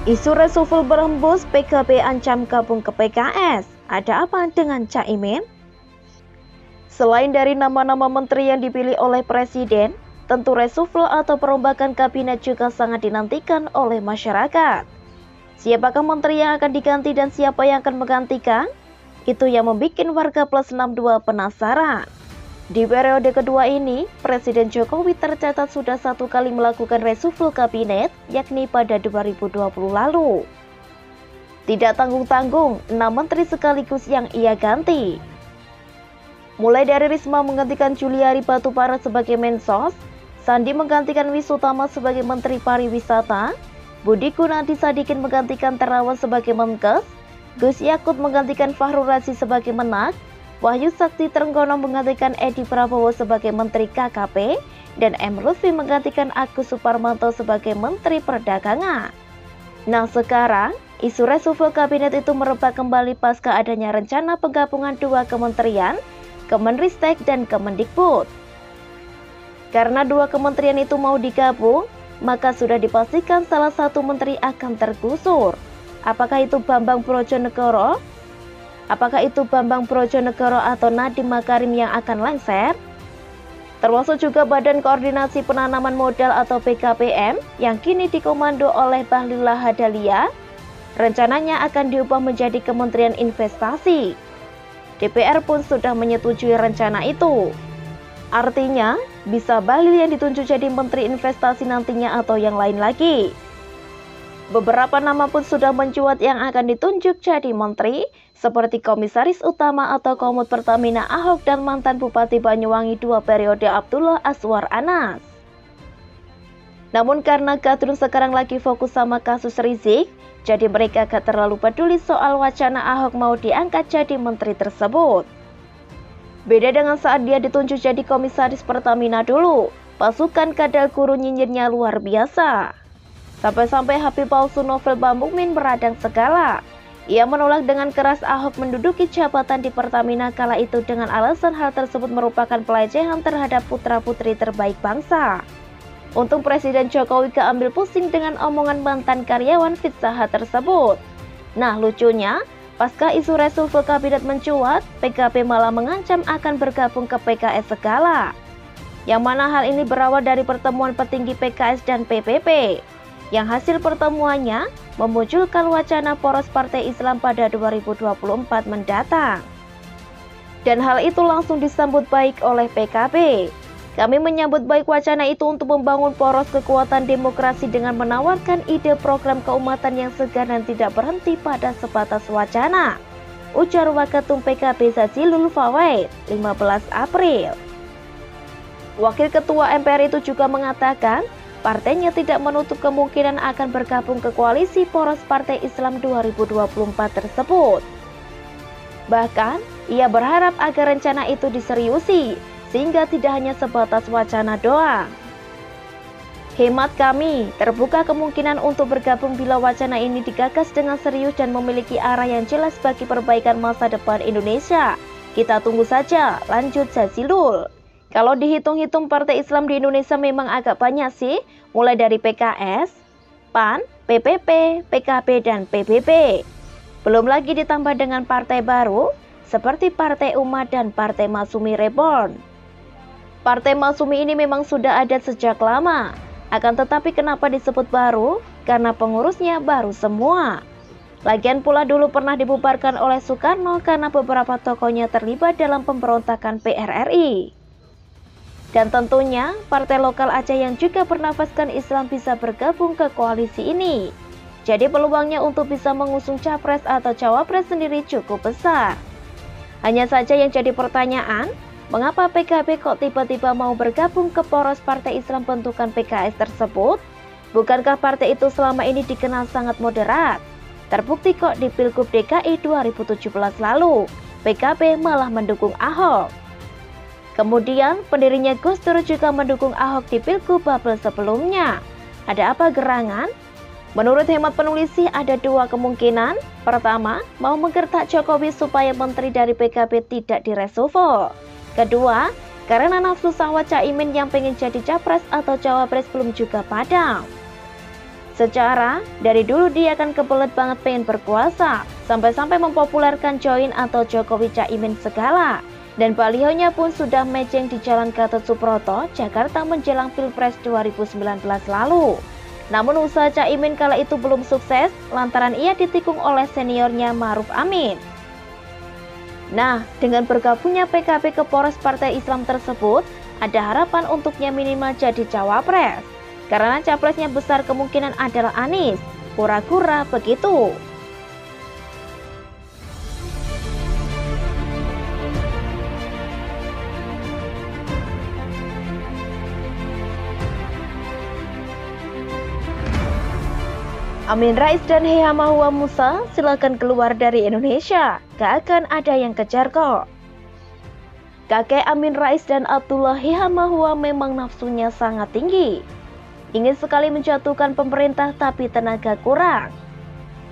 Isu reshuffle berhembus, PKB ancam gabung ke PKS. Ada apa dengan Caimin? Selain dari nama-nama menteri yang dipilih oleh Presiden, tentu reshuffle atau perombakan kabinet juga sangat dinantikan oleh masyarakat. Siapakah menteri yang akan diganti dan siapa yang akan menggantikan? Itu yang membuat warga plus 62 penasaran. Di periode kedua ini, Presiden Jokowi tercatat sudah 1 kali melakukan reshuffle kabinet, yakni pada 2020 lalu. Tidak tanggung-tanggung, 6 menteri sekaligus yang ia ganti. Mulai dari Risma menggantikan Juliari Batubara sebagai Mensos, Sandi menggantikan Wisutama sebagai Menteri Pariwisata, Budi Gunadi Sadikin menggantikan Terawan sebagai Menkes, Gus Yakut menggantikan Fahrul Razi sebagai Menak, Wahyu Sakti Trenggono menggantikan Edi Prabowo sebagai Menteri KKP, dan M. Lutfi menggantikan Agus Suparmanto sebagai Menteri Perdagangan. Nah sekarang, isu reshuffle kabinet itu merebak kembali pasca adanya rencana penggabungan 2 kementerian, Kemenristek dan Kemendikbud. Karena 2 kementerian itu mau digabung, maka sudah dipastikan salah satu menteri akan tergusur. Apakah itu Bambang Brojonegoro? Apakah itu Bambang Brojonegoro atau Nadiem Makarim yang akan lengser? Termasuk juga Badan Koordinasi Penanaman Modal atau BKPM yang kini dikomando oleh Bahlil Lahadalia. Rencananya akan diubah menjadi Kementerian Investasi. DPR pun sudah menyetujui rencana itu. Artinya, bisa Bahlil yang ditunjuk jadi Menteri Investasi nantinya atau yang lain lagi. Beberapa nama pun sudah mencuat yang akan ditunjuk jadi menteri, seperti Komisaris Utama atau Komut Pertamina Ahok dan mantan Bupati Banyuwangi 2 periode Abdullah Azwar Anas. Namun karena Gadrun sekarang lagi fokus sama kasus Rizik, jadi mereka gak terlalu peduli soal wacana Ahok mau diangkat jadi menteri tersebut. Beda dengan saat dia ditunjuk jadi Komisaris Pertamina dulu, pasukan kadal guru nyinyirnya luar biasa. Sampai-sampai HP palsu Novel Bamukmin beradang segala. Ia menolak dengan keras Ahok menduduki jabatan di Pertamina kala itu dengan alasan hal tersebut merupakan pelecehan terhadap putra-putri terbaik bangsa. Untung Presiden Jokowi keambil pusing dengan omongan mantan karyawan Pizza Hut tersebut. Nah lucunya, pasca isu reshuffle kabinet mencuat, PKB malah mengancam akan bergabung ke PKS segala. Yang mana hal ini berawal dari pertemuan petinggi PKS dan PPP. Yang hasil pertemuannya memunculkan wacana poros Partai Islam pada 2024 mendatang. Dan hal itu langsung disambut baik oleh PKB. Kami menyambut baik wacana itu untuk membangun poros kekuatan demokrasi dengan menawarkan ide program keumatan yang segar dan tidak berhenti pada sebatas wacana. Ujar Waketum PKB Zazilul Fawait, 15 April. Wakil Ketua MPR itu juga mengatakan, partainya tidak menutup kemungkinan akan bergabung ke koalisi poros Partai Islam 2024 tersebut. Bahkan, ia berharap agar rencana itu diseriusi, sehingga tidak hanya sebatas wacana doang. Hemat kami, terbuka kemungkinan untuk bergabung bila wacana ini digagas dengan serius dan memiliki arah yang jelas bagi perbaikan masa depan Indonesia. Kita tunggu saja, lanjut Zazilul. Kalau dihitung-hitung Partai Islam di Indonesia memang agak banyak sih, mulai dari PKS, PAN, PPP, PKB, dan PBB. Belum lagi ditambah dengan partai baru, seperti Partai Umat dan Partai Masyumi Reborn. Partai Masyumi ini memang sudah ada sejak lama, akan tetapi kenapa disebut baru? Karena pengurusnya baru semua. Lagian pula dulu pernah dibubarkan oleh Soekarno karena beberapa tokohnya terlibat dalam pemberontakan PRRI. Dan tentunya, partai lokal Aceh yang juga bernafaskan Islam bisa bergabung ke koalisi ini. Jadi peluangnya untuk bisa mengusung capres atau cawapres sendiri cukup besar. Hanya saja yang jadi pertanyaan, mengapa PKB kok tiba-tiba mau bergabung ke poros Partai Islam bentukan PKS tersebut? Bukankah partai itu selama ini dikenal sangat moderat? Terbukti kok di Pilgub DKI 2017 lalu, PKB malah mendukung Ahok. Kemudian, pendirinya Gus Dur juga mendukung Ahok di Pilgub Babel sebelumnya. Ada apa gerangan? Menurut hemat penulis sih ada 2 kemungkinan. Pertama, mau menggertak Jokowi supaya menteri dari PKB tidak direshuffle. Kedua, karena nafsu sahwat Caimin yang pengen jadi capres atau cawapres belum juga padam. Secara, dari dulu dia kan kebelet banget pengen berkuasa, sampai-sampai mempopulerkan Join atau Jokowi Caimin segala. Dan balihonya pun sudah matching di Jalan Gatot Subroto, Jakarta menjelang Pilpres 2019 lalu. Namun usaha Caimin kala itu belum sukses, lantaran ia ditikung oleh seniornya Ma'ruf Amin. Nah, dengan bergabungnya PKB ke poros Partai Islam tersebut, ada harapan untuknya minimal jadi cawapres. Karena capresnya besar kemungkinan adalah Anies, kura-kura begitu. Amin Rais dan Heha Mahua Musa silakan keluar dari Indonesia, gak akan ada yang kejar kok. Kakek Amin Rais dan Abdullah Heha Mahua memang nafsunya sangat tinggi. Ingin sekali menjatuhkan pemerintah tapi tenaga kurang.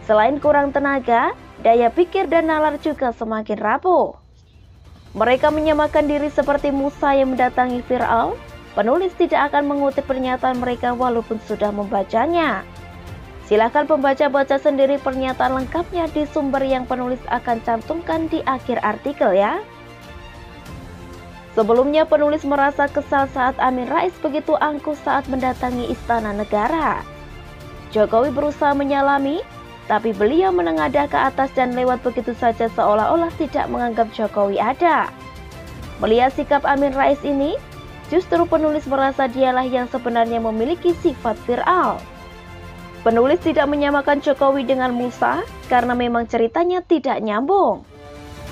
Selain kurang tenaga, daya pikir dan nalar juga semakin rapuh. Mereka menyamakan diri seperti Musa yang mendatangi Fir'aun. Penulis tidak akan mengutip pernyataan mereka walaupun sudah membacanya. Silahkan pembaca-baca sendiri pernyataan lengkapnya di sumber yang penulis akan cantumkan di akhir artikel ya. Sebelumnya penulis merasa kesal saat Amin Rais begitu angkuh saat mendatangi Istana Negara. Jokowi berusaha menyalami, tapi beliau menengadah ke atas dan lewat begitu saja seolah-olah tidak menganggap Jokowi ada. Melihat sikap Amin Rais ini, justru penulis merasa dialah yang sebenarnya memiliki sifat Fir'aun. Penulis tidak menyamakan Jokowi dengan Musa karena memang ceritanya tidak nyambung.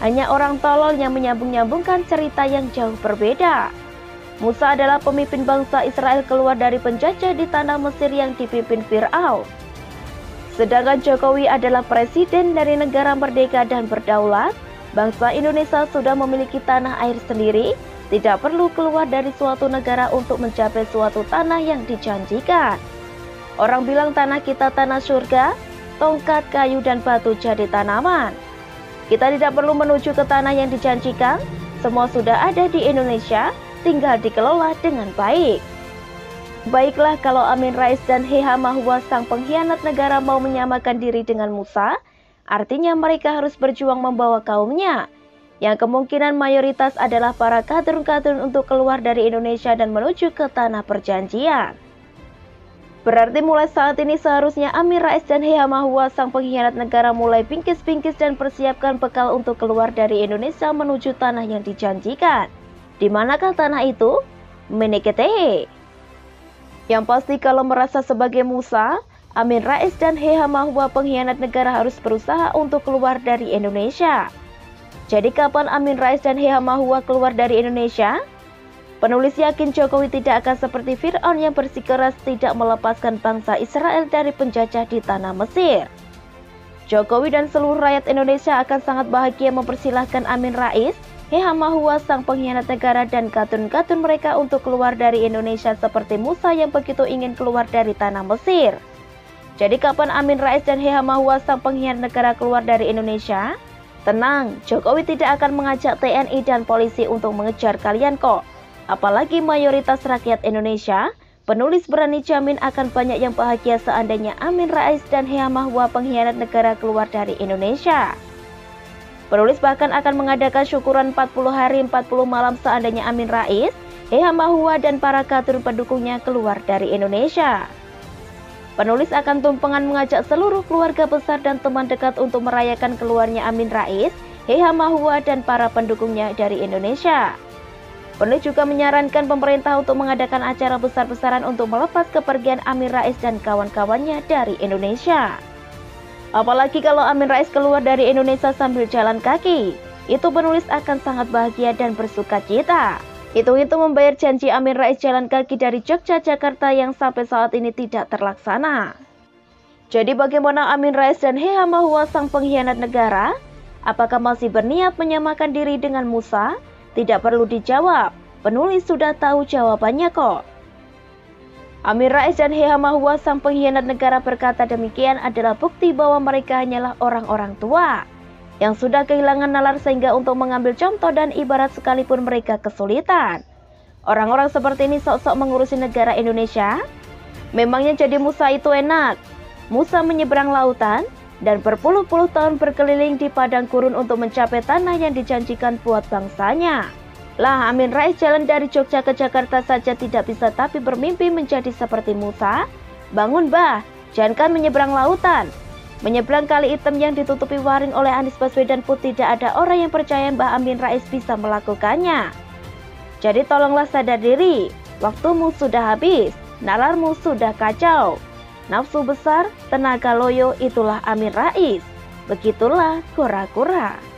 Hanya orang tolol yang menyambung-nyambungkan cerita yang jauh berbeda. Musa adalah pemimpin bangsa Israel keluar dari penjajah di tanah Mesir yang dipimpin Fir'aun. Sedangkan Jokowi adalah presiden dari negara merdeka dan berdaulat. Bangsa Indonesia sudah memiliki tanah air sendiri, tidak perlu keluar dari suatu negara untuk mencapai suatu tanah yang dijanjikan. Orang bilang tanah kita tanah surga, tongkat, kayu, dan batu jadi tanaman. Kita tidak perlu menuju ke tanah yang dijanjikan, semua sudah ada di Indonesia, tinggal dikelola dengan baik. Baiklah kalau Amin Rais dan Heha Mahua sang pengkhianat negara mau menyamakan diri dengan Musa, artinya mereka harus berjuang membawa kaumnya, yang kemungkinan mayoritas adalah para kadrun-kadrun untuk keluar dari Indonesia dan menuju ke tanah perjanjian. Berarti mulai saat ini seharusnya Amin Rais dan Heha Mahua sang pengkhianat negara mulai pingkis-pingkis dan persiapkan bekal untuk keluar dari Indonesia menuju tanah yang dijanjikan. Di manakah tanah itu? Menekete. Yang pasti kalau merasa sebagai Musa, Amin Rais dan Heha Mahua pengkhianat negara harus berusaha untuk keluar dari Indonesia. Jadi kapan Amin Rais dan Heha Mahua keluar dari Indonesia? Penulis yakin Jokowi tidak akan seperti Fir'aun yang bersikeras tidak melepaskan bangsa Israel dari penjajah di tanah Mesir. Jokowi dan seluruh rakyat Indonesia akan sangat bahagia mempersilahkan Amin Rais, Heha Mahua sang pengkhianat negara dan katun-katun mereka untuk keluar dari Indonesia seperti Musa yang begitu ingin keluar dari tanah Mesir. Jadi kapan Amin Rais dan Heha Mahua sang pengkhianat negara keluar dari Indonesia? Tenang, Jokowi tidak akan mengajak TNI dan polisi untuk mengejar kalian kok. Apalagi mayoritas rakyat Indonesia, penulis berani jamin akan banyak yang bahagia seandainya Amin Rais dan Heha Mahua pengkhianat negara keluar dari Indonesia. Penulis bahkan akan mengadakan syukuran 40 hari 40 malam seandainya Amin Rais, Heha Mahua dan para kadrun pendukungnya keluar dari Indonesia. Penulis akan tumpengan mengajak seluruh keluarga besar dan teman dekat untuk merayakan keluarnya Amin Rais, Heha Mahua dan para pendukungnya dari Indonesia. Penulis juga menyarankan pemerintah untuk mengadakan acara besar-besaran untuk melepas kepergian Amin Rais dan kawan-kawannya dari Indonesia. Apalagi kalau Amin Rais keluar dari Indonesia sambil jalan kaki, itu penulis akan sangat bahagia dan bersuka cita. Itu membayar janji Amin Rais jalan kaki dari Jogja Jakarta yang sampai saat ini tidak terlaksana. Jadi bagaimana Amin Rais dan Heha Mahua sang pengkhianat negara? Apakah masih berniat menyamakan diri dengan Musa? Tidak perlu dijawab, penulis sudah tahu jawabannya kok. Amin Rais dan Heha Mahua sang pengkhianat negara berkata demikian adalah bukti bahwa mereka hanyalah orang-orang tua yang sudah kehilangan nalar sehingga untuk mengambil contoh dan ibarat sekalipun mereka kesulitan. Orang-orang seperti ini sok-sok mengurusi negara Indonesia. Memangnya jadi Musa itu enak? Musa menyeberang lautan dan berpuluh-puluh tahun berkeliling di padang gurun untuk mencapai tanah yang dijanjikan buat bangsanya. Lah, Amin Rais jalan dari Jogja ke Jakarta saja tidak bisa tapi bermimpi menjadi seperti Musa? Bangun bah, jangankan menyeberang lautan. Menyeberang Kali Hitam yang ditutupi waring oleh Anies Baswedan pun tidak ada orang yang percaya Mbah Amin Rais bisa melakukannya. Jadi tolonglah sadar diri, waktumu sudah habis, nalarmu sudah kacau. Nafsu besar, tenaga loyo, itulah Amin Rais. Begitulah kura-kura.